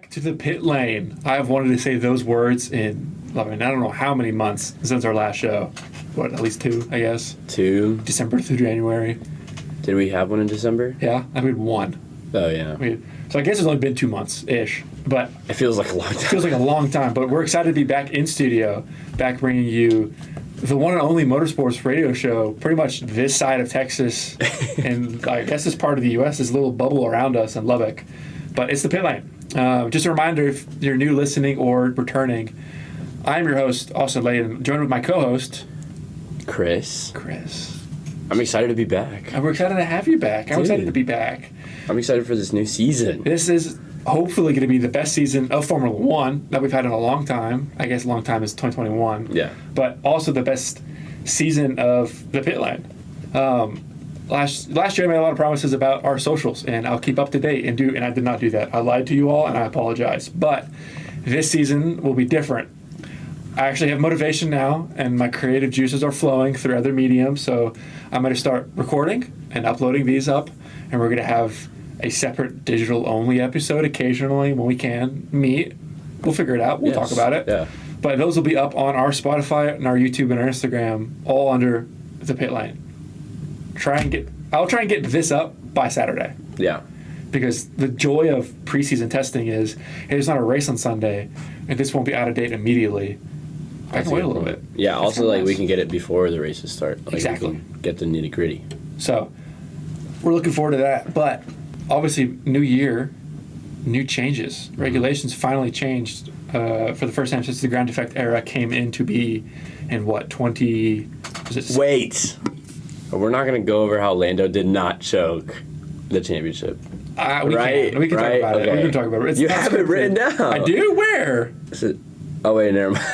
back to the pit lane. I've wanted to say those words in, I don't know how many months since our last show. What, at least 2, I guess? 2. December through January. Did we have one in December? Yeah, I mean 1. Oh, yeah. So I guess it's only been 2 months-ish, but... It feels like a long time. It feels like a long time, but we're excited to be back in studio, back bringing you the one and only motorsports radio show, pretty much this side of Texas, and I guess this part of the U.S., this little bubble around us in Lubbock. But it's the Pit Lane. Just a reminder, if you're new listening or returning, I'm your host, Austin Layden, joined with my co-host, Cris. I'm excited to be back. And we're excited to have you back. I'm excited to be back. I'm excited for this new season. This is hopefully going to be the best season of Formula One that we've had in a long time. I guess a long time is 2021. Yeah. But also the best season of the Pit Lane. Last year I made a lot of promises about our socials, and I'll keep up to date and I did not do that. I lied to you all, and I apologize. But this season will be different. I actually have motivation now, and my creative juices are flowing through other mediums, so I'm going to start recording and uploading these up, and we're going to have a separate digital-only episode occasionally when we can meet. We'll figure it out. We'll talk about it. Yeah. But those will be up on our Spotify and our YouTube and our Instagram, all under the Pit Lane. I'll try and get this up by Saturday. Yeah. Because the joy of preseason testing is there's not a race on Sunday, and this won't be out of date immediately. I can wait a little bit. Yeah, also, like, we can get it before the races start. Like, exactly. We can get the nitty-gritty. So, we're looking forward to that. But, obviously, new year, new changes. Regulations finally changed for the first time since the ground defect era came into be in, what, 20... Wait! We're not going to go over how Lando did not choke the championship. We can talk about it. We can talk about it. You have it written down. I do? Where? Oh, wait, never mind.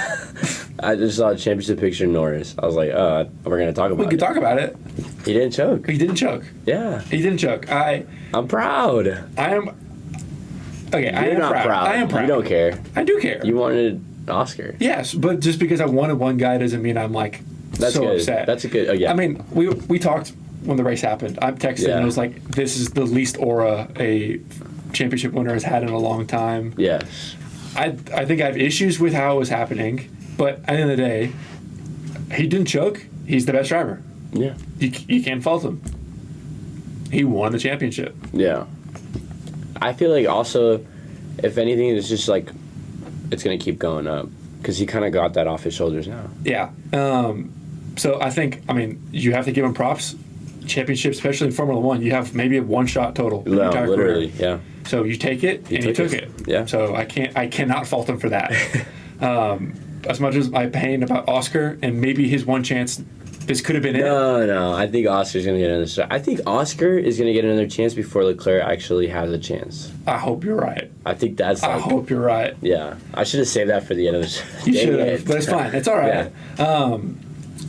I just saw a championship picture of Norris. I was like, we're going to talk about it. We could talk about it. He didn't choke. He didn't choke. Yeah. He didn't choke. I'm proud. I am... Okay, I am not proud. I am proud. You don't care. I do care. You wanted Oscar. Yes, but just because I wanted one guy doesn't mean I'm, like, That's so good. upset. That's a good... yeah. I mean, we talked when the race happened. I texted and it was like, this is the least aura a championship winner has had in a long time. Yes. I think I have issues with how it was happening, but at the end of the day, he didn't choke. He's the best driver. Yeah. You can't fault him. He won the championship. Yeah. I feel like also, if anything, it's just like, it's going to keep going up because he kind of got that off his shoulders now. Yeah. So I think, you have to give him props. Championship, especially in Formula One, you have maybe a one-shot total. No, literally, career. yeah. So you take it, and he took it. Yeah. So I cannot fault him for that. As much as I pain about Oscar and maybe his one chance, this could have been it. No. I think Oscar's going to get another shot. I think Oscar is going to get another chance before Leclerc actually has a chance. I hope you're right. I think that's I hope you're right. Yeah. I should have saved that for the end of the show. You should have, but it's fine. It's all right.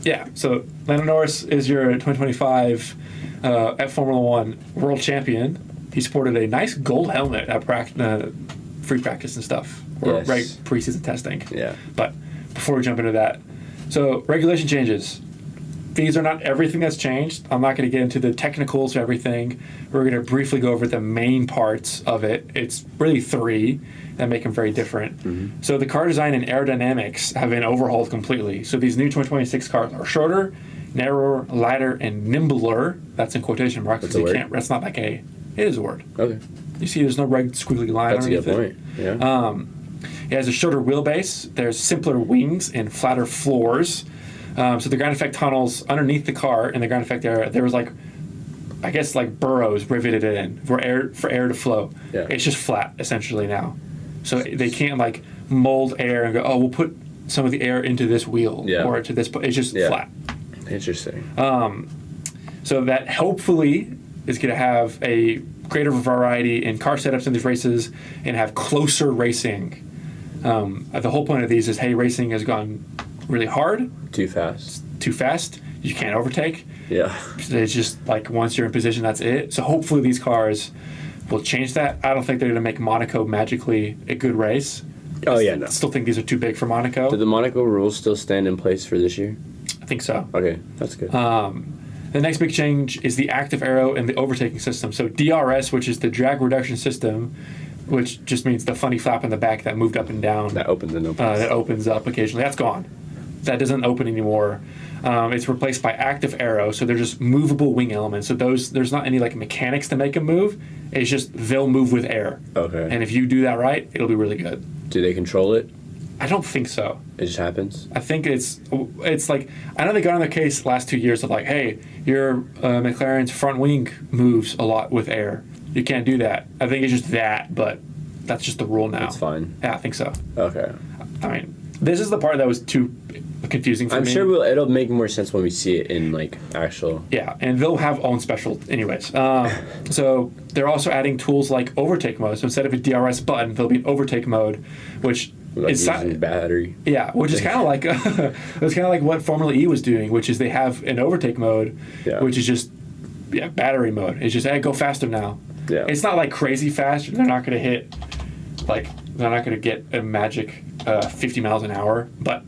Yeah. So Lando Norris is your 2025 at Formula One world champion. He sported a nice gold helmet at free practice and stuff, or yes. preseason testing. Yeah. But before we jump into that, so regulation changes. These are not everything that's changed. I'm not going to get into the technicals of everything. We're going to briefly go over the main parts of it. It's really 3 that make them very different. Mm-hmm. So the car design and aerodynamics have been overhauled completely. So these new 2026 cars are shorter, narrower, lighter, and nimbler. That's in quotation marks. That's a word? That's not like a... It is a word. Okay. You see there's no red squiggly line That's or anything. a good point. Yeah. It has a shorter wheelbase. There's simpler wings and flatter floors. So the ground effect tunnels underneath the car in the ground effect area, there was burrows riveted in for air to flow. Yeah. It's just flat essentially now. So they can't mold air and go, oh, we'll put some of the air into this wheel or to this. It's just flat. Interesting. So that hopefully is going to have a greater variety in car setups in these races and have closer racing. The whole point of these is, hey, racing has gone really hard. Too fast. You can't overtake. Yeah. It's just once you're in position, that's it. So hopefully these cars will change that. I don't think they're going to make Monaco magically a good race. Oh, yeah, no. I still think these are too big for Monaco. Do the Monaco rules still stand in place for this year? I think so. Okay, that's good. The next big change is the active aero and the overtaking system. So DRS, which is the drag reduction system, which just means the funny flap in the back that moved up and down. That opens and opens. That opens up occasionally. That's gone. That doesn't open anymore. It's replaced by active aero, so they're just movable wing elements. So there's not any like mechanics to make them move. It's just they'll move with air. Okay. And if you do that right, it'll be really good. Do they control it? I don't think so. It just happens? I think it's like, I know they got on the case the last 2 years of like, hey, your McLaren's front wing moves a lot with air. You can't do that. I think it's just that, but that's just the rule now. It's fine. Yeah, I think so. Okay. I mean, this is the part that was too confusing for me. I'm sure it'll make more sense when we see it in like actual. Yeah, and they'll have own special anyways. So they're also adding tools like overtake mode. So instead of a DRS button, there'll be an overtake mode, which Like is using battery. Yeah, which is kind of like it was kind of like what Formula E was doing, which is they have an overtake mode, which is just battery mode. It's just, hey, go faster now. Yeah. It's not like crazy fast. They're not going to hit they're not going to get a magic 50 miles an hour, but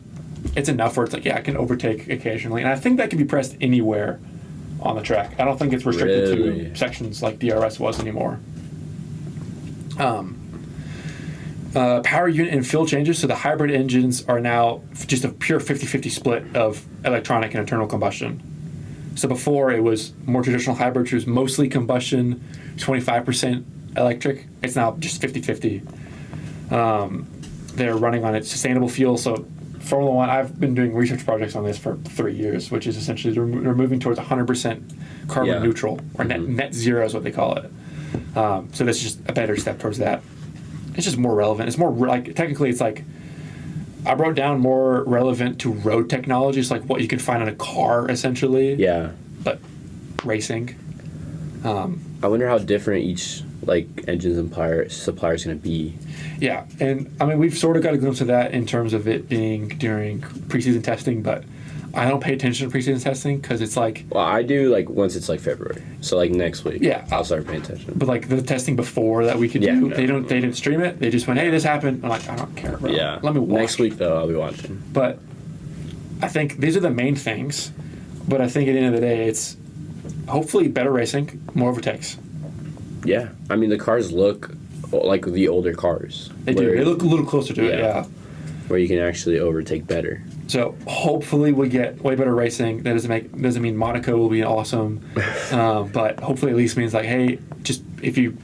it's enough where it's like, I can overtake occasionally, and I think that can be pressed anywhere on the track. I don't think it's restricted to sections like DRS was anymore. Power unit and fuel changes. So the hybrid engines are now just a pure 50-50 split of electronic and internal combustion. So before it was more traditional hybrid, which was mostly combustion, 25% electric. It's now just 50-50. They're running on its sustainable fuel. So Formula One, I've been doing research projects on this for 3 years, which is essentially they're moving towards 100% carbon neutral, or net zero is what they call it. So that's just a better step towards that. It's just more relevant. It's more like, technically it's like, I wrote down more relevant to road technologies, like what you can find in a car essentially. Yeah. But racing. I wonder how different each like engine supplier is going to be. Yeah, and I mean we've sort of got a glimpse of that in terms of it being during preseason testing, but I don't pay attention to preseason testing because it's like. Well, I do like once it's like February, so like next week. Yeah, I'll start paying attention. But like the testing before that we could do, they didn't stream it. They just went, hey, this happened. I'm like, I don't care, bro. Yeah, let me watch. Next week though, I'll be watching. But I think these are the main things. But I think at the end of the day, it's hopefully better racing, more overtakes. Yeah, I mean the cars look like the older cars. They do. They look a little closer to it. Yeah. Where you can actually overtake better. So hopefully we get way better racing. That doesn't mean Monaco will be awesome, but hopefully at least means like, hey, just if you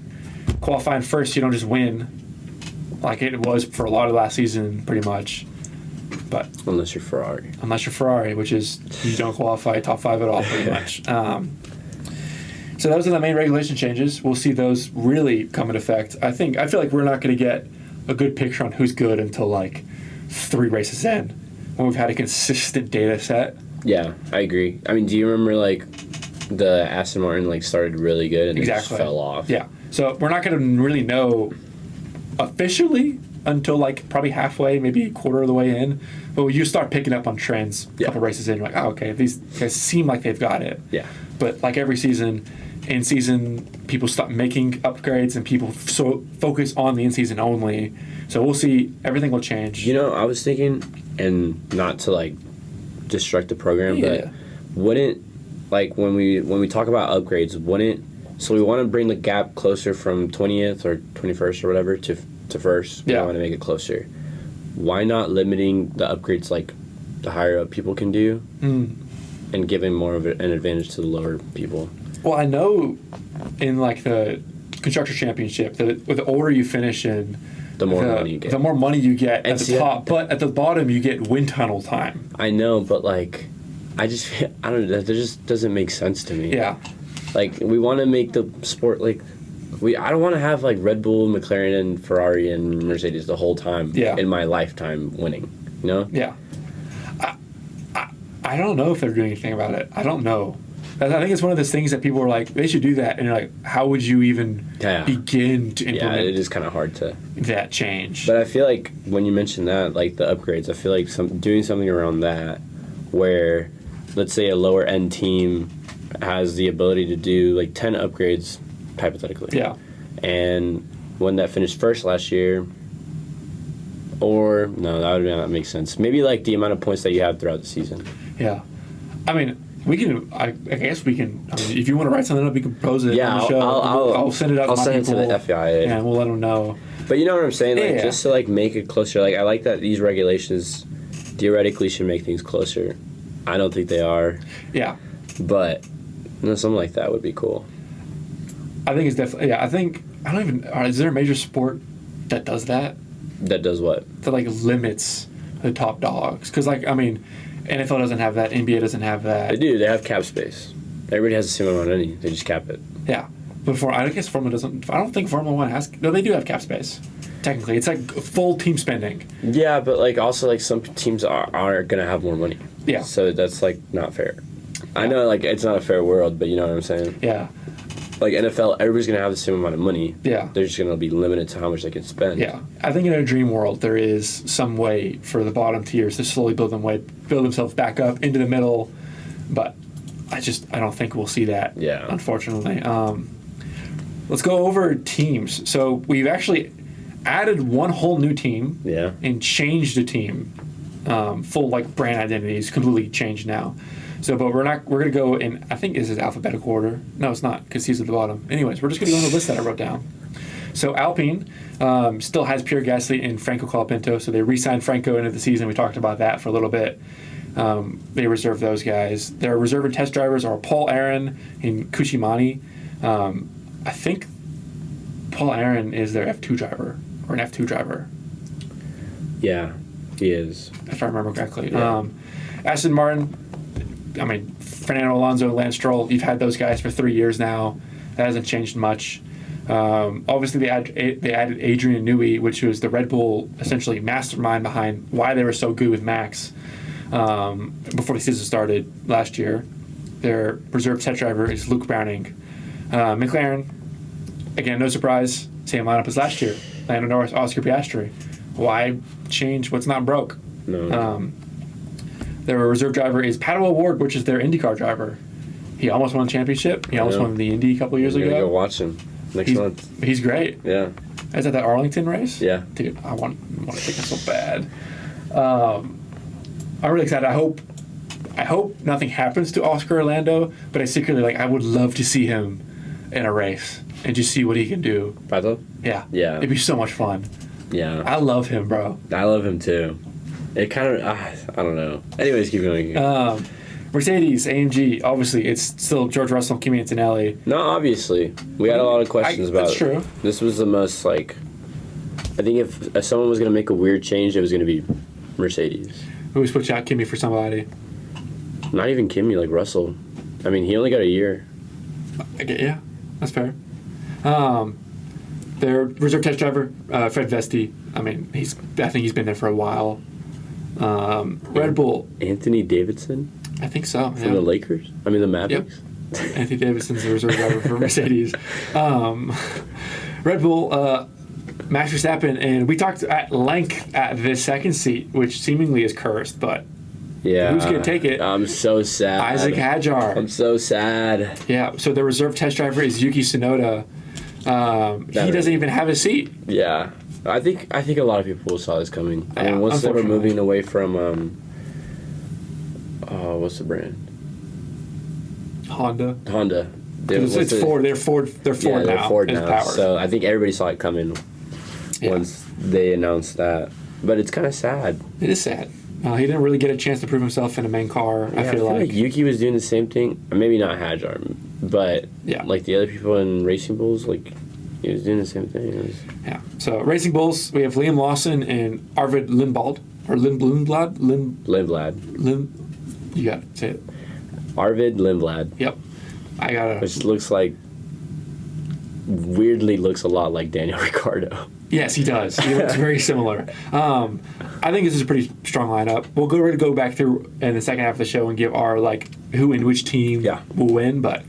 qualify in first, you don't just win, like it was for a lot of last season, pretty much. But unless you're Ferrari, which is you don't qualify top 5 at all, pretty much. So those are the main regulation changes. We'll see those really come into effect. I feel like we're not going to get a good picture on who's good until like 3 races in, when we've had a consistent data set. Yeah, I agree. I mean, do you remember like the Aston Martin like started really good and then just fell off? Yeah. So we're not going to really know officially until like probably halfway, maybe a quarter of the way in. But you start picking up on trends a couple races in, you're like, oh, okay, these guys seem like they've got it. Yeah. But like every season, in season, people stop making upgrades and people focus on the in season only. So we'll see. Everything will change. You know, I was thinking, and not to like destruct the program, but wouldn't like when we talk about upgrades, so we want to bring the gap closer from 20th or 21st or whatever to first. We want to make it closer. Why not limiting the upgrades like the higher up people can do, and giving more of an advantage to the lower people? Well, I know in like the Constructors Championship, that the older you finish in, the more money you get. The more money you get at the top, but at the bottom you get wind tunnel time. I know, but like, I don't know. That just doesn't make sense to me. Yeah. Like we want to make the sport like, I don't want to have like Red Bull, McLaren, and Ferrari and Mercedes the whole time. Yeah. In my lifetime winning, you know. Yeah. I don't know if they're doing anything about it. I don't know. I think it's one of those things that people are like, they should do that, and you're like, how would you even begin to implement? Yeah, it is kind of hard to that change. But I feel like when you mention that, like the upgrades, I feel like doing something around that, where let's say a lower end team has the ability to do like 10 upgrades, hypothetically. Yeah. And one that finished first last year, or no, that would not make sense. Maybe like the amount of points that you have throughout the season. Yeah, I mean. We can. I guess we can. I mean, if you want to write something up, you can propose it on the show. I'll send it out. I'll send it to the FIA. Yeah, and we'll let them know. But you know what I'm saying? Like, Yeah. just to, like, make it closer. Like, I like that these regulations theoretically should make things closer. I don't think they are. Yeah. But, something like that would be cool. I think it's definitely, is there a major sport that does that? That does what? That, like, limits the top dogs? Because, like, I mean, NFL doesn't have that. NBA doesn't have that. They do. They have cap space. Everybody has the same amount of money. They just cap it. Yeah. But I guess Formula doesn't, I don't think Formula 1 has, no, they do have cap space. Technically. It's like full team spending. Yeah, but, like, also, like, some teams are going to have more money. Yeah. So that's, like, not fair. I know, like, it's not a fair world, but you know what I'm saying? Yeah. Like, NFL, everybody's going to have the same amount of money. Yeah. They're just going to be limited to how much they can spend. Yeah. I think in a dream world, there is some way for the bottom tiers to slowly build themselves back up into the middle. But I don't think we'll see that. Yeah. Unfortunately. Let's go over teams. So we've actually added one whole new team. Yeah. And changed the team. Full, like, brand identities completely changed now. So, but we're going to go in, I think this is alphabetical order. No, it's not, because he's at the bottom. Anyways, we're just going to go on the list that I wrote down. So Alpine still has Pierre Gasly and Franco Colapinto, so they re-signed Franco into the season. We talked about that for a little bit. They reserve those guys. Their reserve and test drivers are Paul Aaron and Kushimani. I think Paul Aaron is their F2 driver, or an F2 driver. Yeah, he is. If I remember correctly. Yeah. Aston Martin, I mean, Fernando Alonso and Lance Stroll, you've had those guys for 3 years now. That hasn't changed much. Obviously, they added Adrian Newey, which was the Red Bull, essentially, mastermind behind why they were so good with Max before the season started last year. Their reserve test driver is Luke Browning. McLaren, again, no surprise, same lineup as lando Norris, Oscar Piastri. Why change what's not broke? No. Their reserve driver is Pato O'Ward, which is their IndyCar driver. He almost won a championship. He almost won the Indy a couple years ago. Go watch him next month. He's great. Yeah. Is that the Arlington race? Yeah. Dude, I want to take that so bad. I'm really excited. I hope nothing happens to Oscar Orlando, but I secretly, I would love to see him in a race and just see what he can do. Pato? Yeah. Yeah. It'd be so much fun. Yeah. I love him, bro. I love him too. It kind of, I don't know. Anyways, keep going. Mercedes, AMG, obviously, it's still George Russell, Kimi Antonelli. No, obviously. We had a lot of questions about that's it. That's true. This was the most, I think if someone was going to make a weird change, it was going to be Mercedes. Who was switch out Kimi for somebody? Not even Kimi, Russell. I mean, he only got a year. Yeah, that's fair. Their reserve test driver, Fred Vesti. I mean, I think he's been there for a while. Red Bull. Anthony Davidson? I think so. From the Lakers? I mean, the Mavericks? Yep. Anthony Davidson's the reserve driver for Mercedes. Red Bull, Max Verstappen, and we talked at length at this second seat, which seemingly is cursed, but yeah, who's going to take it? I'm so sad. Isaac Hadjar. I'm so sad. Yeah, so the reserve test driver is Yuki Tsunoda. He doesn't even have a seat. Yeah. I think a lot of people saw this coming. I mean, once they were moving away from what's the brand? Honda. It's Ford. They're Ford. They're Ford now. They're Ford now. Power. So I think everybody saw it coming once they announced that. But it's kind of sad. It is sad. He didn't really get a chance to prove himself in a main car. Yeah, I feel like Yuki was doing the same thing. Maybe not Hadjar, but the other people in Racing Bulls, he was doing the same thing. Yeah. So Racing Bulls, we have Liam Lawson and Arvid Lindblad. Or Lindblad? Lindblad. You got to say it. Arvid Lindblad. Yep. I got it. Which weirdly looks a lot like Daniel Ricciardo. Yes, he does. He looks very similar. I think this is a pretty strong lineup. We're going to go back through in the second half of the show and give our who and which team will win, but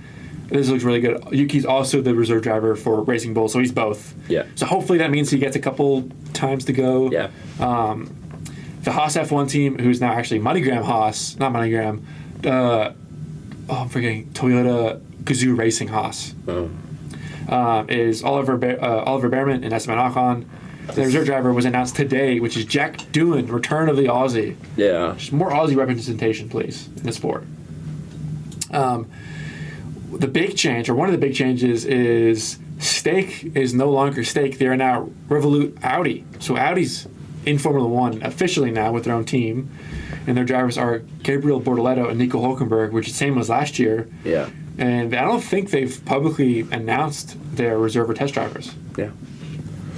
this looks really good. Yuki's also the reserve driver for Racing Bull, so he's both. Yeah. So hopefully that means he gets a couple times to go. Yeah. The Haas F1 team, who's now actually MoneyGram Haas, not MoneyGram. I'm forgetting Toyota Gazoo Racing Haas. Oh. Is Oliver Behrman and Esteban Ocon. The reserve driver was announced today, which is Jack Doohan, return of the Aussie. Yeah. Just more Aussie representation, please, in the sport. The big change, or one of the big changes, is Stake is no longer Stake. They are now Revolut Audi. So Audi's in Formula One officially now with their own team. And their drivers are Gabriel Bortoleto and Nico Hulkenberg, which is the same as last year. Yeah. And I don't think they've publicly announced their reserve or test drivers. Yeah.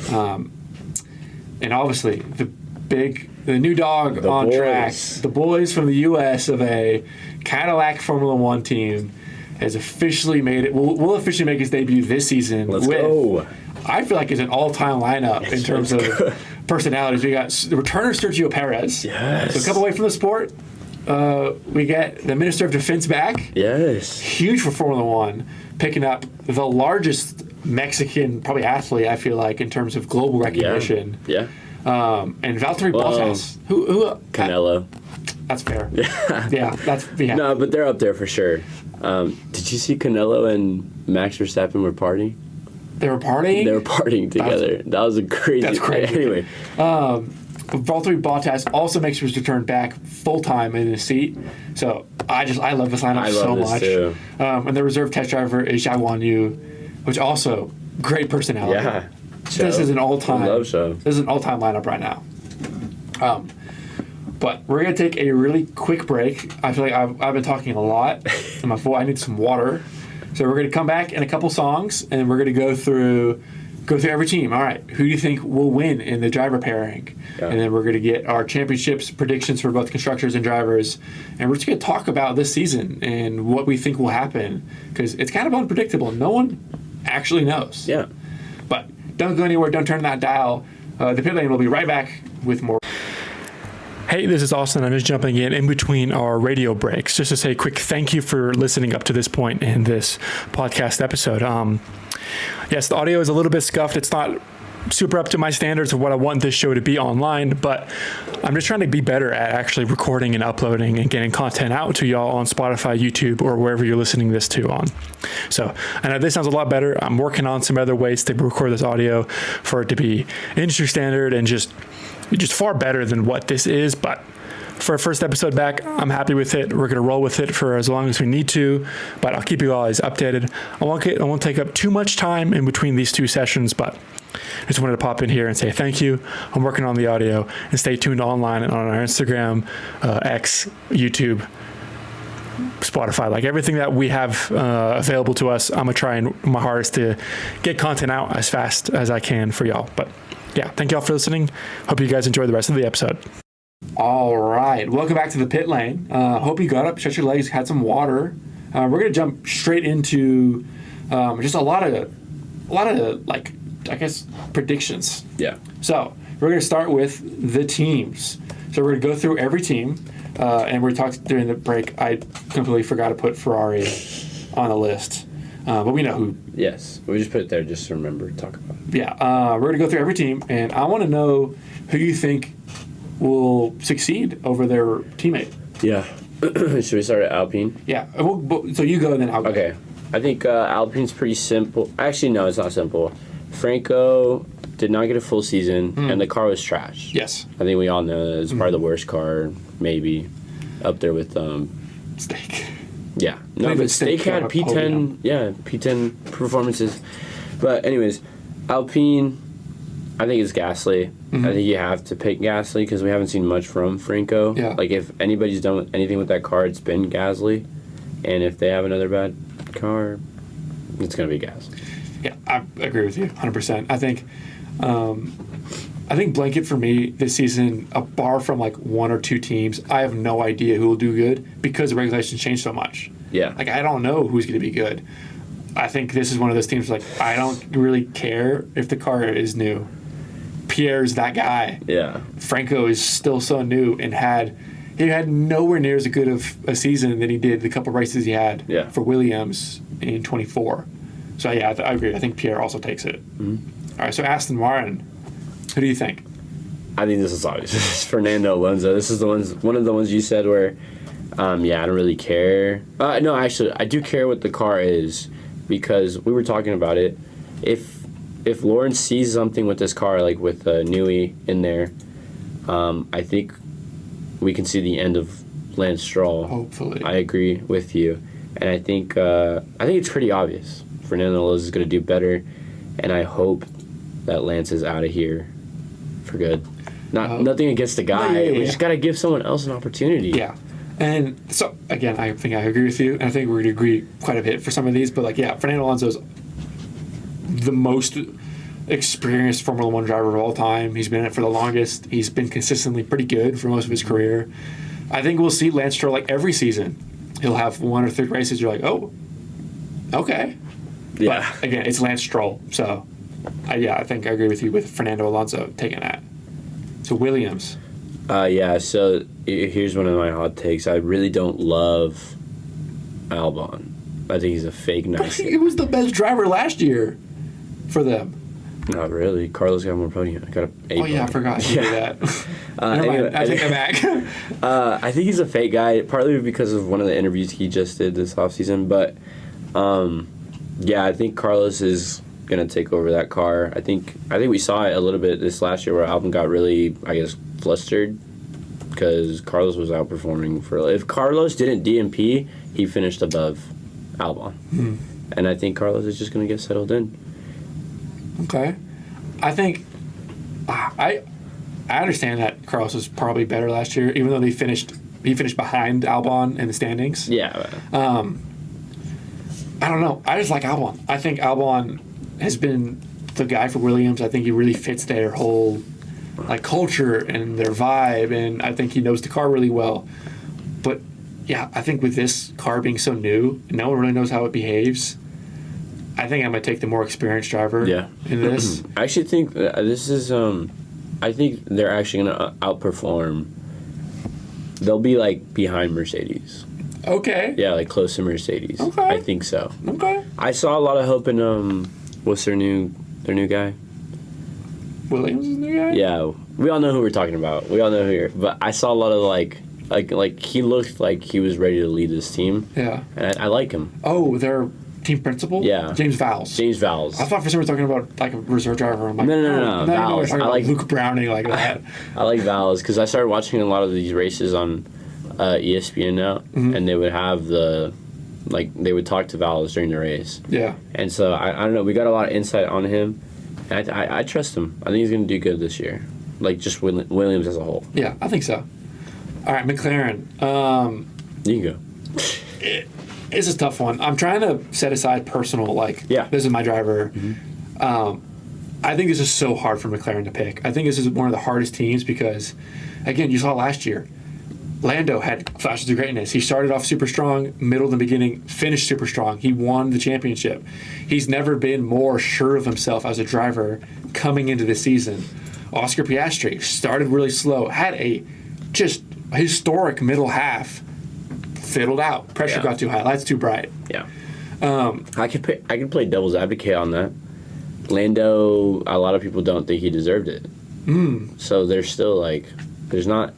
And obviously, the new dog on track, the boys from the US of A, Cadillac Formula One team, has officially made it. Will officially make his debut this season. Let's go. I feel like it's an all-time lineup in terms of personalities. We got the returner Sergio Perez. Yes. So a couple away from the sport. We get the Minister of Defense back. Yes. Huge for Formula One, picking up the largest Mexican probably athlete, I feel like, in terms of global recognition. Yeah. And Valtteri Bottas. Who Canelo. That's fair. Yeah. No, but they're up there for sure. Did you see Canelo and Max Verstappen were partying? They were partying? They were partying together. That was a crazy... That's crazy. Anyway. Valtteri Bottas also makes his return back full-time in his seat. So I love this lineup so much. Too. And the reserve test driver is Zhao Guan Yu, which also great personality. Yeah. This is an all-time... I love Show. This is an all-time lineup right now. But we're going to take a really quick break. I feel like I've been talking a lot. And I need some water. So we're going to come back in a couple songs, and we're going to go through every team. All right, who do you think will win in the driver pairing? Yeah. And then we're going to get our championships predictions for both constructors and drivers. And we're just going to talk about this season and what we think will happen, because it's kind of unpredictable. No one actually knows. Yeah. But don't go anywhere. Don't turn that dial. The Pit Lane will be right back with more. Hey, this is Austin. I'm just jumping in between our radio breaks just to say a quick thank you for listening up to this point in this podcast episode. Yes, the audio is a little bit scuffed. It's not super up to my standards of what I want this show to be online, but I'm just trying to be better at actually recording and uploading and getting content out to y'all on Spotify, YouTube, or wherever you're listening this to on. So I know this sounds a lot better. I'm working on some other ways to record this audio for it to be industry standard and just far better than what this is. But for our first episode back, I'm happy with it. We're going to roll with it for as long as we need to, but I'll keep you guys updated. I won't take up too much time in between these two sessions, but I just wanted to pop in here and say thank you. I'm working on the audio, and stay tuned online and on our Instagram, X, YouTube, Spotify, like everything that we have available to us. I'm going to try my hardest to get content out as fast as I can for y'all. But yeah, thank y'all for listening. Hope you guys enjoy the rest of the episode. All right, welcome back to the Pit Lane. Hope you got up, stretched your legs, had some water. We're gonna jump straight into just a lot of like, I guess, predictions. Yeah. So we're gonna start with the teams. So we're gonna go through every team, and we talked during the break. I completely forgot to put Ferrari on the list. But we know who. Yes, we just put it there just to remember to talk about it. Yeah, we're going to go through every team, and I want to know who you think will succeed over their teammate. Yeah. Should we start at Alpine? Yeah, so you go, and then I'll go. Okay. I think Alpine's pretty simple. Actually, no, it's not simple. Franco did not get a full season, and the car was trash. Yes. I think we all know that it's probably the worst car, maybe, up there with... Stake. Yeah. No, but Stake had P10, P10 performances. But anyways, Alpine, I think it's Gasly. I think you have to pick Gasly because we haven't seen much from Franco. Yeah. Like, if anybody's done anything with that car, it's been Gasly. And if they have another bad car, it's going to be Gasly. Yeah, I agree with you 100%. I think blanket for me this season, a bar from like one or two teams, I have no idea who will do good because the regulations changed so much. Yeah. Like, I don't know who's going to be good. I think this is one of those teams like, I don't really care if the car is new. Pierre's that guy. Yeah. Franco is still so new and he had nowhere near as good of a season than he did the couple races he had for Williams in 24. So yeah, I agree. I think Pierre also takes it. All right, so Aston Martin. Who do you think? I think this is obvious. This is Fernando Alonso. This is one of the ones you said where, I don't really care. No, actually, I do care what the car is because we were talking about it. If Lawrence sees something with this car, like with Newey in there, I think we can see the end of Lance Stroll. Hopefully. I agree with you. And I think it's pretty obvious. Fernando Alonso is going to do better. and I hope that Lance is out of here for good. Nothing against the guy. We just got to give someone else an opportunity. Yeah. And so, again, I think I agree with you, and I think we're going to agree quite a bit for some of these, but, like, yeah, Fernando Alonso's the most experienced Formula One driver of all time. He's been in it for the longest. He's been consistently pretty good for most of his career. I think we'll see Lance Stroll, like, every season. He'll have 1 or 3 races. You're like, oh, okay. Yeah. But, again, it's Lance Stroll. So, I think I agree with you with Fernando Alonso taking that. So, Williams. So here's one of my hot takes. I really don't love Albon. I think he's a fake nice. He was the best driver last year for them. Not really. Carlos got more podium. I got a 8. Oh, yeah, I forgot you did that. Never mind. I take it back. I think he's a fake guy, partly because of one of the interviews he just did this offseason. But, I think Carlos is going to take over that car. I think we saw it a little bit this last year where Albon got really, flustered because Carlos was outperforming if Carlos didn't DNP, he finished above Albon. And I think Carlos is just going to get settled in. Okay. I think I understand that Carlos was probably better last year, even though he finished behind Albon in the standings. Yeah. I don't know. I just like Albon. I think Albon has been the guy for Williams. I think he really fits their whole culture and their vibe, and I think he knows the car really well. But yeah, I think with this car being so new, no one really knows how it behaves. I think I'm gonna take the more experienced driver. In this. I actually think this is. I think they're actually gonna outperform. They'll be behind Mercedes. Okay. Yeah, close to Mercedes. Okay. I think so. Okay. I saw a lot of hope in what's their new guy? Williams is the new guy? Yeah, we all know who we're talking about. We all know who you're. But I saw a lot of he looked like he was ready to lead this team. Yeah. And I like him. Oh, their team principal? Yeah. James Vowles. I thought for some reason we were talking about a reserve driver. I'm like, no, Vowles. I like Luke Browning like that. I like Vowles because I started watching a lot of these races on ESPN now, and they would have they would talk to Vowles during the race. Yeah. And so I don't know. We got a lot of insight on him. And I trust him. I think he's going to do good this year. Just Williams as a whole. Yeah, I think so. All right, McLaren. You can go. It's a tough one. I'm trying to set aside personal, this is my driver. I think this is so hard for McLaren to pick. I think this is one of the hardest teams because, again, you saw last year, Lando had flashes of greatness. He started off super strong, middle and beginning, finished super strong. He won the championship. He's never been more sure of himself as a driver coming into the season. Oscar Piastri started really slow, had a just historic middle half, fiddled out. Pressure got too high, lights too bright. Yeah. I could play devil's advocate on that. Lando, a lot of people don't think he deserved it. So there's still there's not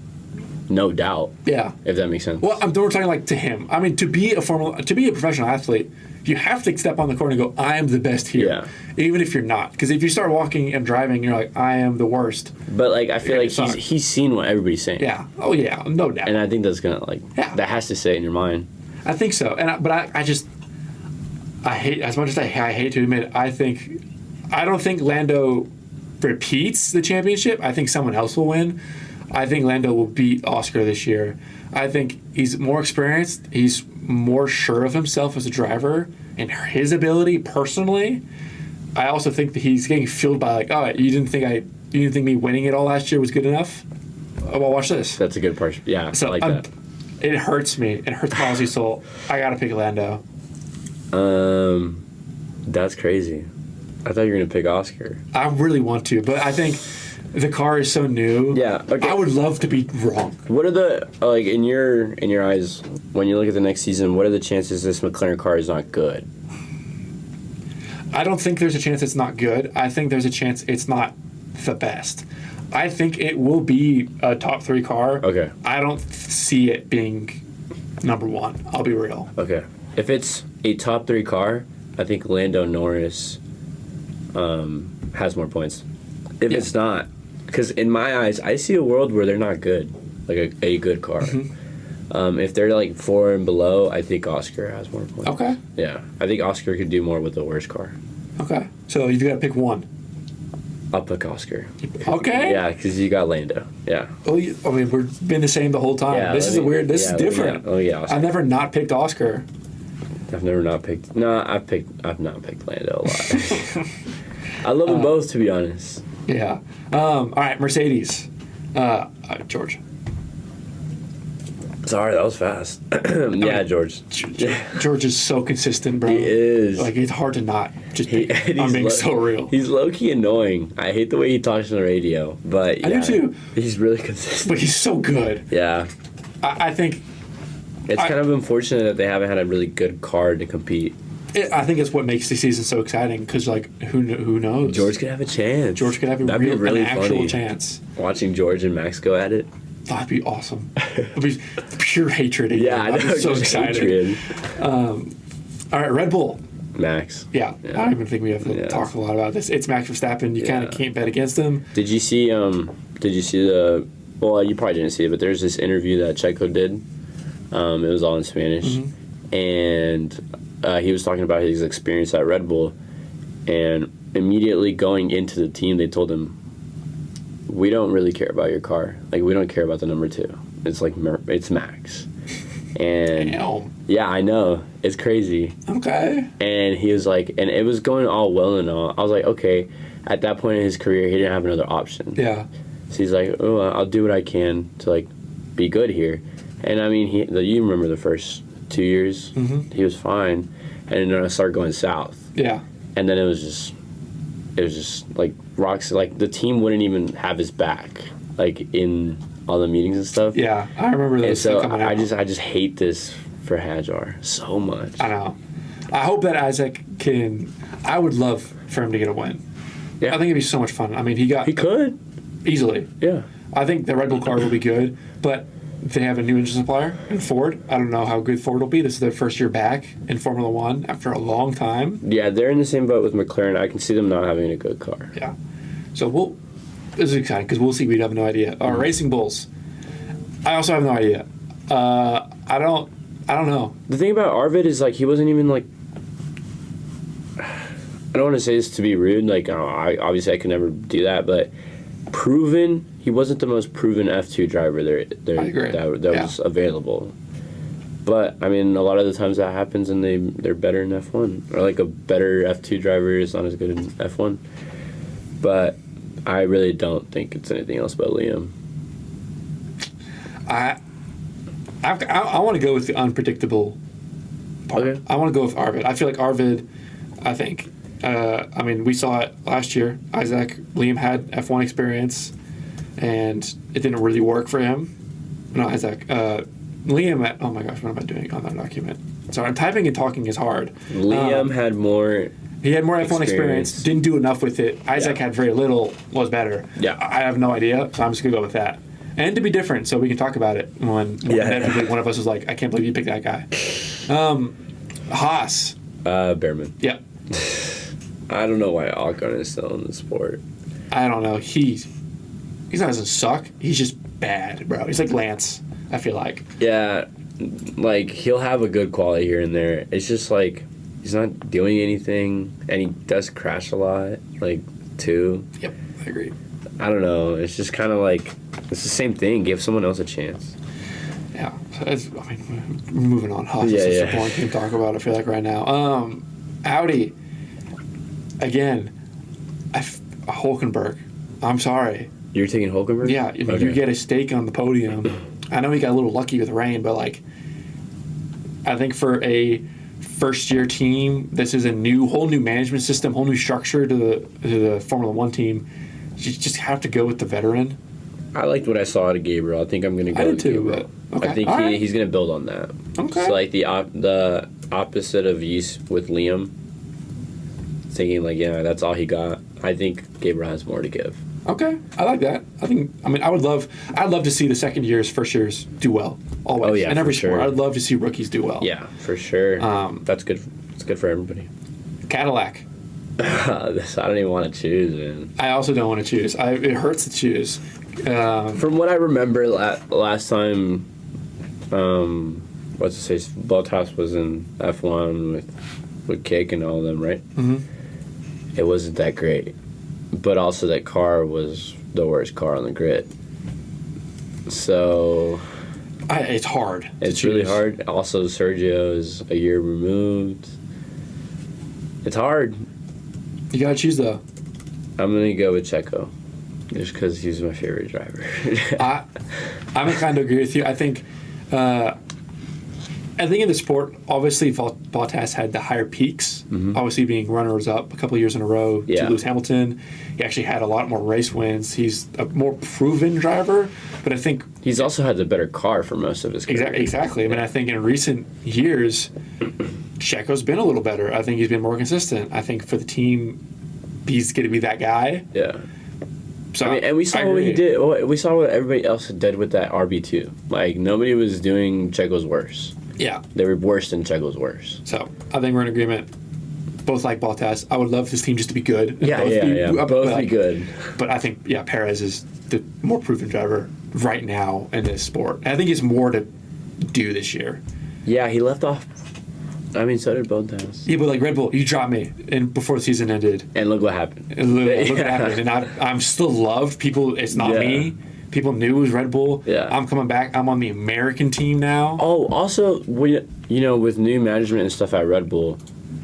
no doubt. Yeah. If that makes sense. Well, we're talking to him. I mean, to be a professional athlete, you have to step on the court and go, I am the best here. Yeah. Even if you're not. Because if you start walking and driving, you're like, I am the worst. But I feel like he's seen what everybody's saying. Yeah. Oh yeah, no doubt. And I think that's gonna that has to stay in your mind. I think so. And I hate, as much as I hate to admit, I don't think Lando repeats the championship. I think someone else will win. I think Lando will beat Oscar this year. I think he's more experienced. He's more sure of himself as a driver and his ability personally. I also think that he's getting fueled by you didn't think me winning it all last year was good enough? Well, watch this. That's a good part. Yeah, so I like that. It hurts me. It hurts my Aussie soul. I gotta pick Lando. That's crazy. I thought you were gonna pick Oscar. I really want to, but I think the car is so new. Yeah, okay. I would love to be wrong. What are the in your eyes when you look at the next season? What are the chances this McLaren car is not good? I don't think there's a chance it's not good. I think there's a chance it's not the best. I think it will be a top 3 car. Okay. I don't see it being number 1. I'll be real. Okay. If it's a top 3 car, I think Lando Norris has more points. If it's not, because in my eyes, I see a world where they're not good, a good car. Mm-hmm. If they're 4 and below, I think Oscar has more points. Okay. Yeah, I think Oscar could do more with the worst car. Okay. So you've got to pick one. I'll pick Oscar. Okay. Yeah, because you got Lando. Yeah. Well, I mean, we've been the same the whole time. Yeah, This is different. Oscar. I've never not picked Oscar. I've never not picked. No, I've not picked Lando a lot. I love them both, to be honest. Yeah. All right, Mercedes. George. Sorry, that was fast. Yeah, George. George is so consistent, bro. He is. Like, it's hard to not just I'm being so real. He's low-key annoying. I hate the way he talks on the radio, but yeah, I do too. He's really consistent. But he's so good. Yeah. I think... It's kind of unfortunate that they haven't had a really good car to compete. I think it's what makes the season so exciting, because, like, who knows? George could have a chance. George could have an actual chance. Watching George and Max go at it. That'd be awesome. It'd be pure hatred. Yeah, I know. I'd be so excited. All right, Red Bull. Max. Yeah. I don't even think we have to talk a lot about this. It's Max Verstappen. You kind of can't bet against him. Did you see the? Well, you probably didn't see it, but there's this interview that Checo did. It was all in Spanish, and he was talking about his experience at Red Bull, and immediately going into the team, they told him, "We don't really care about your car. Like, we don't care about the number 2. It's like it's Max." And damn. Yeah, I know, it's crazy. Okay. And he was like, and it was going all well and all. I was like, okay. At that point in his career, he didn't have another option. Yeah. So he's like, oh, I'll do what I can to like be good here. And I mean, you remember the first 2 years, he was fine, and then it started going south. Yeah. And then it was just like rocks. Like the team wouldn't even have his back, like in all the meetings and stuff. Yeah, I remember those. And so I just hate this for Hajar so much. I know. I hope that Isaac can. I would love for him to get a win. Yeah. I think it'd be so much fun. I mean, he could easily. Yeah. I think the Red Bull car will be good, but they have a new engine supplier in Ford. I don't know how good Ford will be. This is their first year back in Formula One after a long time. Yeah, they're in the same boat with McLaren. I can see them not having a good car. Yeah. So this is exciting because we'll see. We have no idea. Racing Bulls. I also have no idea. I don't know. The thing about Arvid is like he wasn't even like. I don't want to say this to be rude. Like obviously I could never do that, but proven. He wasn't the most proven F2 driver that was available. But, I mean, a lot of the times that happens and they're better in F1. Or, like, a better F2 driver is not as good in F1. But I really don't think it's anything else but Liam. I want to go with the unpredictable part. Okay. I want to go with Arvid. I feel like Arvid, I mean, we saw it last year. Liam had F1 experience. And it didn't really work for him. No, Isaac. Liam, oh my gosh, what am I doing on that document? Sorry, I'm typing and talking is hard. Liam had more. He had more F1 experience, didn't do enough with it. Isaac had very little, was better. Yeah. I have no idea, so I'm just going to go with that. And to be different, so we can talk about it when inevitably one of us is like, I can't believe you picked that guy. Haas. Behrman. Yep. I don't know why Ocon is still in the sport. I don't know. He doesn't suck. He's just bad, bro. He's like Lance, I feel like. Yeah, like, he'll have a good quality here and there. It's just, like, he's not doing anything, and he does crash a lot, like, too. Yep, I agree. I don't know. It's just kind of like, it's the same thing. Give someone else a chance. Yeah. So we're moving on. Haas is such a boring thing to talk about, I feel like, right now. Audi. Again, Hulkenberg. I'm sorry. You're taking Hulkenberg? Yeah, you get a stake on the podium. I know he got a little lucky with rain, but like, I think for a first-year team, this is a whole new management system, whole new structure to the Formula One team. You just have to go with the veteran. I liked what I saw out of Gabriel. I think I'm going to go with Gabriel. Okay. I think he's going to build on that. Okay. So like the opposite of with Liam, thinking like, yeah, that's all he got. I think Gabriel has more to give. Okay, I like that. I'd love to see the second years, first years do well. Always. Oh yeah, in every sure. sport. I'd love to see rookies do well. Yeah, for sure. That's good. It's good for everybody. Cadillac. I don't even want to choose, man. I also don't want to choose. It hurts to choose. From what I remember, last time, Bottas was in F1 with Cake and all of them, right? Mm-hmm. it wasn't that great. But also that car was the worst car on the grid. So it's hard. It's really hard. Also, Sergio is a year removed. It's hard. You gotta choose though. I'm gonna go with Checo, just because he's my favorite driver. I'm kind of agree with you. I think in the sport, obviously Bottas had the higher peaks. Mm-hmm. Obviously, being runners up a couple of years in a row to Lewis Hamilton. He actually had a lot more race wins. He's a more proven driver, but I think he's also had the better car for most of his career. Exactly. I mean, I think in recent years, Checo's been a little better. I think he's been more consistent. I think for the team, he's going to be that guy. Yeah. So I mean, and we saw what he did. We saw what everybody else did with that RB2. Like, nobody was doing Checo's worse. Yeah. They were worse than Checo's worse. So I think we're in agreement. Both like Bottas. I would love this team just to be good. Yeah. Both be good. But I think, Perez is the more proven driver right now in this sport. And I think he has more to do this year. Yeah, he left off. I mean, so did Bottas. Yeah, but like Red Bull, you dropped me before the season ended. And look what happened. Look what happened. And I'm still loved. People, it's not me. People knew it was Red Bull. Yeah. I'm coming back. I'm on the American team now. Oh, also, with new management and stuff at Red Bull,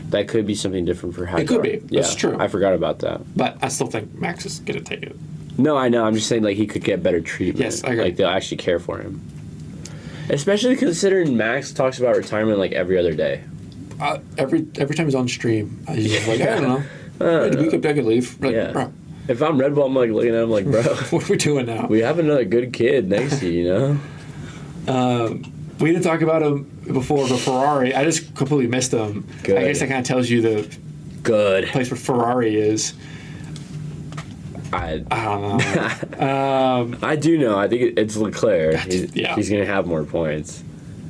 that could be something different for Hazard. It could be. That's true. I forgot about that. But I still think Max is going to take it. No, I know. I'm just saying, like, he could get better treatment. Yes, I agree. Like, they'll actually care for him. Especially considering Max talks about retirement, like, every other day. Every time he's on stream, he's just like, I don't know. We could leave. Like, bro. If I'm Red Bull, I'm like looking at him like, bro. What are we doing now? We have another good kid next to you, We didn't talk about him before, but Ferrari, I just completely missed him. Good. I guess that kind of tells you the place where Ferrari is. I don't know. I do know. I think it's Leclerc. He's going to have more points.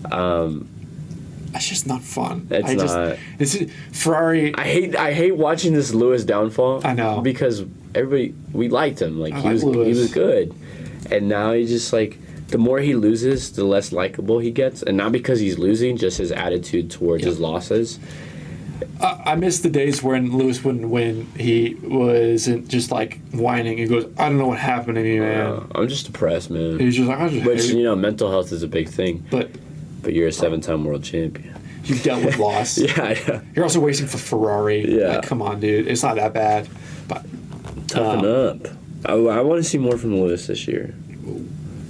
That's just not fun. It's not. Ferrari. I hate watching this Lewis downfall. I know, because we liked him. Like, he Lewis. was good, and now he's just like, the more he loses, the less likable he gets, and not because he's losing, just his attitude towards his losses. I miss the days when Lewis wouldn't win. He wasn't just like whining. He goes, I don't know what happened to me, man. I'm just depressed, man. He's just like, which mental health is a big thing. But you're a 7-time world champion. You've dealt with loss. Yeah. You're also racing for Ferrari. Yeah. Like, come on, dude. It's not that bad. But toughen up. I want to see more from Lewis this year.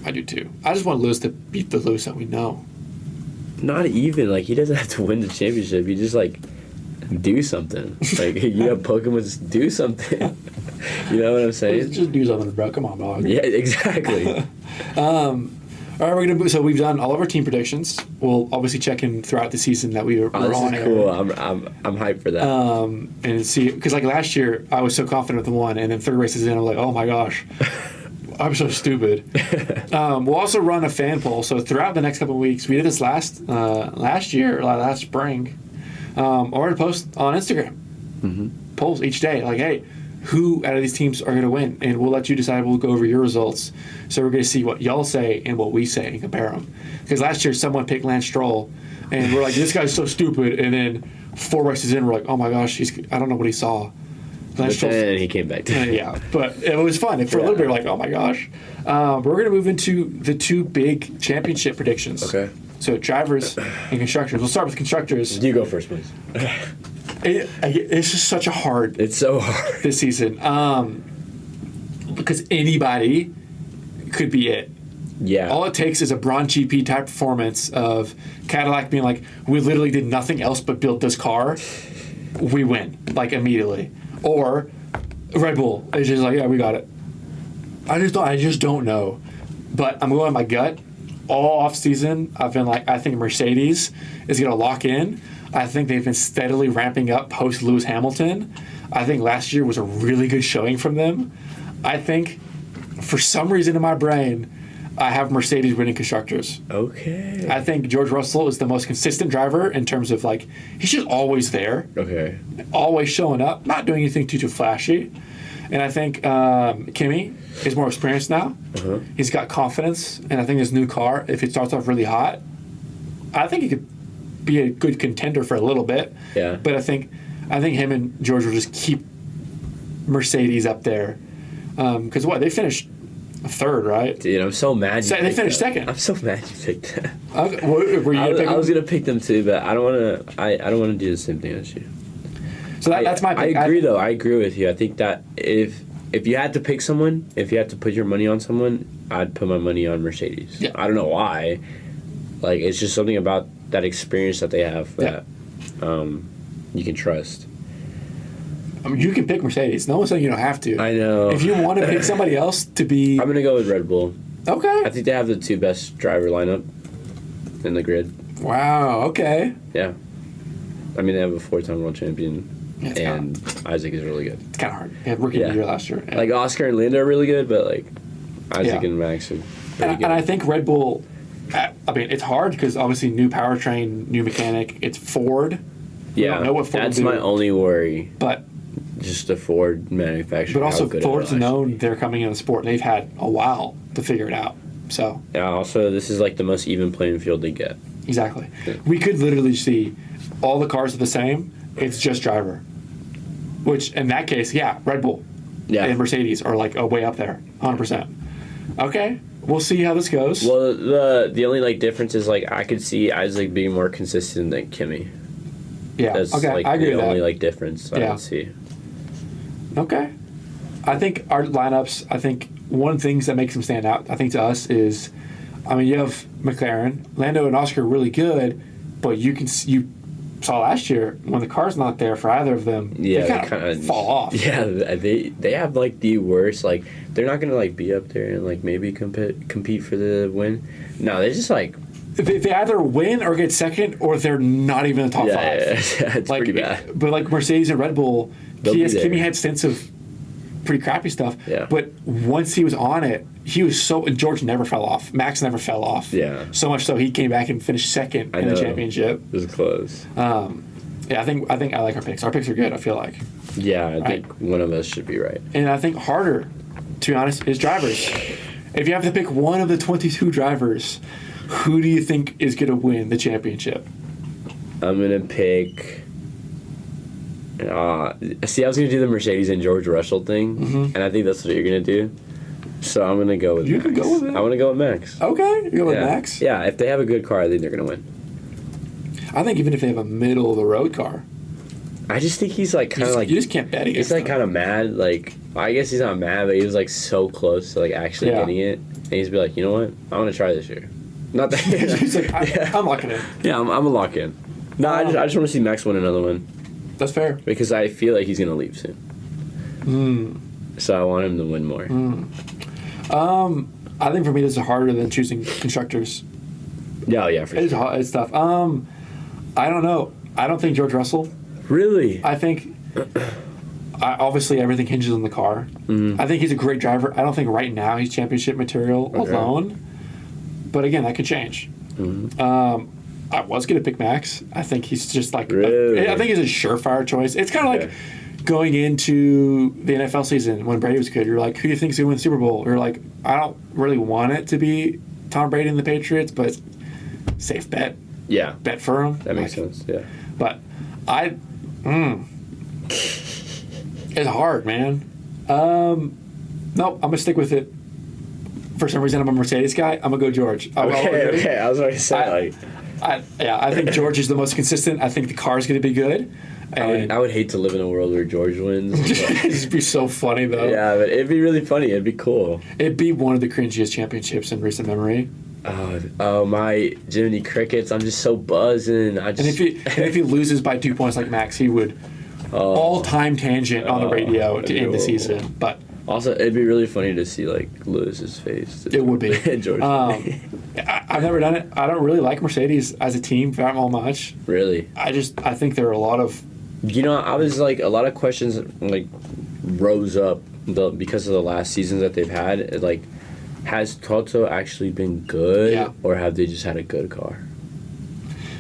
I do too. I just want Lewis to beat the Lewis that we know. Not even. Like, he doesn't have to win the championship. He just, like, do something. Like, Pokemon, just do something. You know what I'm saying? Just do something, bro. Come on, dog. Yeah, exactly. All right, we're gonna. So we've done all of our team predictions. We'll obviously check in throughout the season that we were on. This is cool. I'm hyped for that. And see, because like last year, I was so confident with the one, and then third races in, I'm like, oh my gosh, I'm so stupid. We'll also run a fan poll. So throughout the next couple of weeks, we did this last spring. We're gonna post on Instagram polls each day, like, hey, who out of these teams are going to win? And we'll let you decide. We'll go over your results. So we're going to see what y'all say and what we say and compare them. Because last year someone picked Lance Stroll, and we're like, this guy's so stupid. And then 4 races in, we're like, oh my gosh, I don't know what he saw. Lance Stroll. And he came back to yeah, but it was fun. And for a little bit, we're like, oh my gosh. We're going to move into the 2 big championship predictions. Okay. So drivers and constructors. We'll start with constructors. You go first, please. It's just such a hard. It's so hard this season, because anybody could be it. Yeah. All it takes is a Braun GP type performance of Cadillac being like, we literally did nothing else but build this car. We win, like, immediately. Or Red Bull is just like, yeah, we got it. I just don't know. But I'm going with my gut. All off season, I've been like, I think Mercedes is going to lock in. I think they've been steadily ramping up post Lewis Hamilton. I think last year was a really good showing from them. I think, for some reason in my brain, I have Mercedes winning constructors. Okay. I think George Russell is the most consistent driver in terms of, like, he's just always there. Okay. Always showing up, not doing anything too flashy. And I think Kimi is more experienced now. Uh-huh. He's got confidence, and I think his new car, if it starts off really hot, I think he could be a good contender for a little bit. Yeah. But I think him and George will just keep Mercedes up there. Because they finished third, right? Dude, I'm so mad. They finished second. I'm so mad you picked that. Were you gonna pick I was gonna pick them too, but I don't want to. I don't want to do the same thing as you. So that's my pick. I agree, though. I agree with you. I think that if you had to pick someone, if you had to put your money on someone, I'd put my money on Mercedes. Yeah. I don't know why. Like, it's just something about that experience that they have that you can trust. I mean, you can pick Mercedes. No one's saying you don't have to. I know. If you want to pick somebody else to be... I'm going to go with Red Bull. Okay. I think they have the 2 best driver lineup in the grid. Wow, okay. Yeah. I mean, they have a 4-time world champion, Yeah, and Isaac is really good. It's kind of hard. They had rookie of the year last year. Like, Oscar and Linda are really good, but, like, Isaac and Max are pretty good. And I think Red Bull... I mean, it's hard because obviously new powertrain, new mechanic. It's Ford. We don't know what Ford that's will do, my only worry. But just the Ford manufacturer. But also, Ford's known they're coming in the sport. And they've had a while to figure it out. So yeah. Also, this is like the most even playing field they get. Exactly. Yeah. We could literally see all the cars are the same. It's just driver. Which in that case, Red Bull and Mercedes are like way up there, 100%. Okay. We'll see how this goes. Well, the only like difference is like I could see Isaac being more consistent than Kimi. Yeah. That's okay. like I agree the with only that. like difference I would see. Okay. I think our lineups. I think one of the things that makes them stand out. I think to us is, I mean, you have McLaren, Lando, and Oscar are really good, but you saw last year when the car's not there for either of them. They kind of fall off. Yeah, they have like the worst. Like they're not gonna like be up there and like maybe compete for the win. No, they're just like they either win or get second, or they're not even in the top 5. Yeah, it's like, pretty bad. But like Mercedes and Red Bull, Kimi had stints of pretty crappy stuff. Yeah. But once he was on it, he was so. And George never fell off. Max never fell off. Yeah. So much so he came back and finished second in the championship. It was close. Yeah, I think I like our picks. Our picks are good. I feel like. Yeah, I think one of us should be right. And I think harder, to be honest, is drivers. If you have to pick one of the 22 drivers, who do you think is going to win the championship? I'm going to pick... see, I was going to do the Mercedes and George Russell thing, and I think that's what you're going to do. So I'm going to go with Max. Can go with it. I want to go with Max. Okay, you go with Max? Yeah, if they have a good car, I think they're going to win. I think even if they have a middle-of-the-road car. I just think he's like kind of like... You just can't bet against He's like kind of mad. Like, I guess he's not mad, but he was like so close to like actually getting it. And he's be like, you know what? I want to try this year. Not that... He's like, I'm locking in. Yeah, I'm a lock in. No, I just want to see Max win another one. That's fair. Because I feel like he's going to leave soon. So I want him to win more. I think for me, this is harder than choosing constructors. Yeah, for sure. It's tough. I don't know. I don't think George Russell. Really? I think obviously everything hinges on the car. I think he's a great driver. I don't think right now he's championship material alone. But again, that could change. I was going to pick Max. I think he's just like... Really? I think he's a surefire choice. It's kind of like going into the NFL season when Brady was good. You're like, who do you think is going to win the Super Bowl? You're like, I don't really want it to be Tom Brady and the Patriots, but safe bet. Yeah. Bet for him. That makes sense, yeah. But it's hard, man. Nope, I'm going to stick with it. For some reason, I'm a Mercedes guy. I'm going to go George. Okay. I was going to say, I think George is the most consistent. I think the car's going to be good. And I would hate to live in a world where George wins. It'd be so funny, though. Yeah, but it'd be really funny. It'd be cool. It'd be one of the cringiest championships in recent memory. Oh, my Jiminy Crickets. I'm just so buzzing. And if he loses by 2 points like Max, he would all-time tangent on the radio to end the season. But also, it'd be really funny to see like Lewis's face. It would be. George. I've never done it. I don't really like Mercedes as a team that much. Really? I think there are a lot of... You know, I was like, a lot of questions like rose up because of the last seasons that they've had. Like, has Toto actually been good, or have they just had a good car?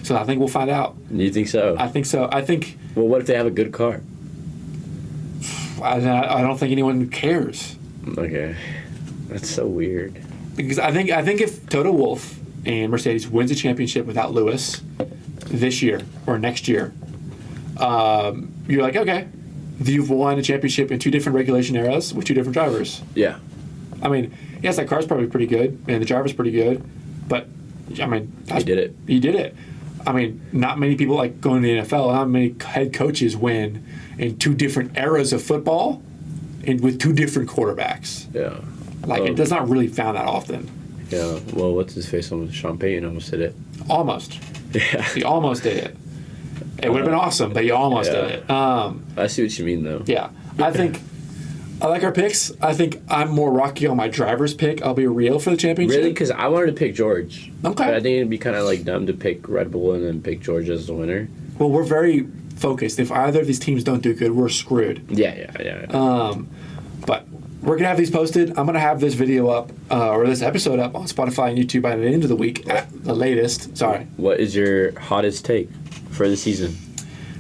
So I think we'll find out. You think so? I think so. Well, what if they have a good car? I don't think anyone cares. Okay, that's so weird. Because I think if Toto Wolff and Mercedes wins a championship without Lewis this year or next year, you're like, okay, you've won a championship in 2 different regulation eras with 2 different drivers. Yeah. I mean, yes, that car's probably pretty good, and the driver's pretty good, but, I mean... He did it. He did it. I mean, not many people like going to the NFL. Not many head coaches win in 2 different eras of football and with 2 different quarterbacks. Yeah. Like, it does not really found that often. Yeah. Well, what's his face? Sean Payton almost did it. Almost. Yeah. He almost did it. It would have been awesome, but he almost did it. I see what you mean, though. Yeah. I like our picks. I think I'm more rocky on my driver's pick. I'll be real for the championship. Really? Because I wanted to pick George. Okay. But I think it'd be kind of like dumb to pick Red Bull and then pick George as the winner. Well, we're very focused. If either of these teams don't do good, we're screwed. Yeah. But we're going to have these posted. I'm going to have this video up, or this episode up on Spotify and YouTube by the end of the week, at the latest. Sorry. What is your hottest take for the season?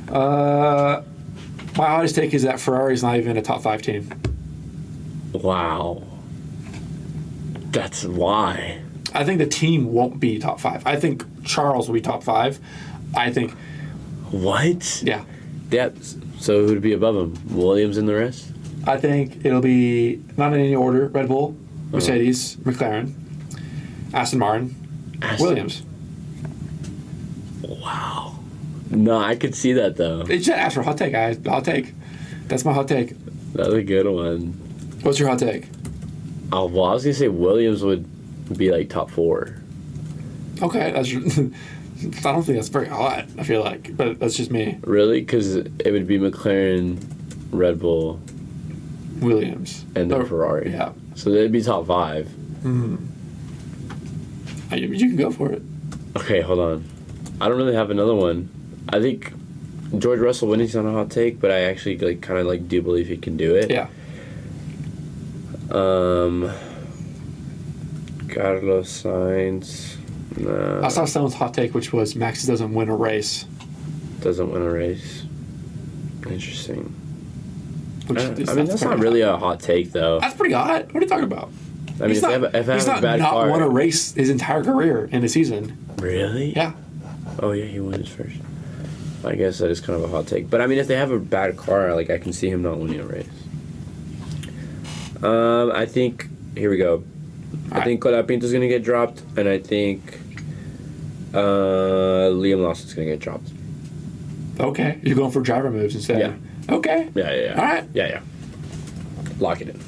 My hottest take is that Ferrari's not even a top 5 team. Wow. That's why. I think the team won't be top 5. I think Charles will be top 5. I think... What? Yeah. Yeah. So who'd be above him? Williams and the rest? I think it'll be, not in any order, Red Bull, Mercedes, McLaren, Aston Martin, Williams. Wow. No, I could see that, though. It's just ask for a hot take. Hot take. That's my hot take. That's a good one. What's your hot take? Oh, well, I was going to say Williams would be like top 4. Okay. I don't think that's very hot, I feel like. But that's just me. Really? Because it would be McLaren, Red Bull, Williams. And then Ferrari. Yeah. So they'd be top 5. You can go for it. Okay, hold on. I don't really have another one. I think George Russell winning's not a hot take, but I actually kind of do believe he can do it. Yeah. Carlos Sainz. Nah. I saw someone's hot take, which was Max doesn't win a race. Doesn't win a race. Interesting. That's not hot. really a hot take, though. That's pretty hot. What are you talking about? I mean, if I have a bad car... won a race his entire career in a season. Really? Yeah. Oh, yeah, he won his first. I guess that is kind of a hot take. But, I mean, if they have a bad car, I can see him not winning a race. I think... Here we go. I think Colapinto's going to get dropped, and I think Liam Lawson's going to get dropped. Okay. You're going for driver moves instead. Yeah. Okay. Yeah. All right. Yeah. Lock it in.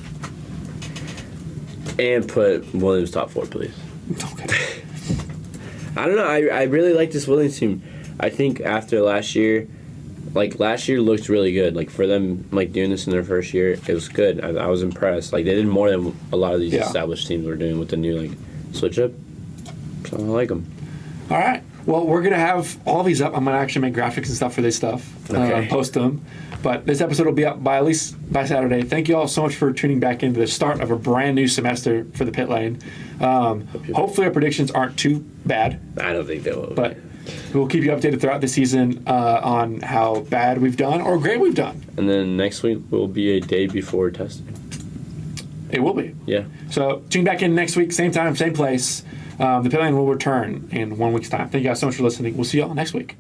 And put Williams top 4, please. Okay. I don't know. I really like this Williams team. I think after last year, last year looked really good. For them, doing this in their first year, it was good. I was impressed. They did more than a lot of these established teams were doing with the new, switch up. So I like them. All right. Well, we're going to have all these up. I'm going to actually make graphics and stuff for this stuff. Okay. Post them. But this episode will be up by at least by Saturday. Thank you all so much for tuning back into the start of a brand new semester for the pit lane. Hopefully our predictions aren't too bad. I don't think they will. But we'll keep you updated throughout the season on how bad we've done or great we've done. And then next week will be a day before testing. It will be. Yeah. So tune back in next week, same time, same place. The pit lane will return in 1 week's time. Thank you guys so much for listening. We'll see you all next week.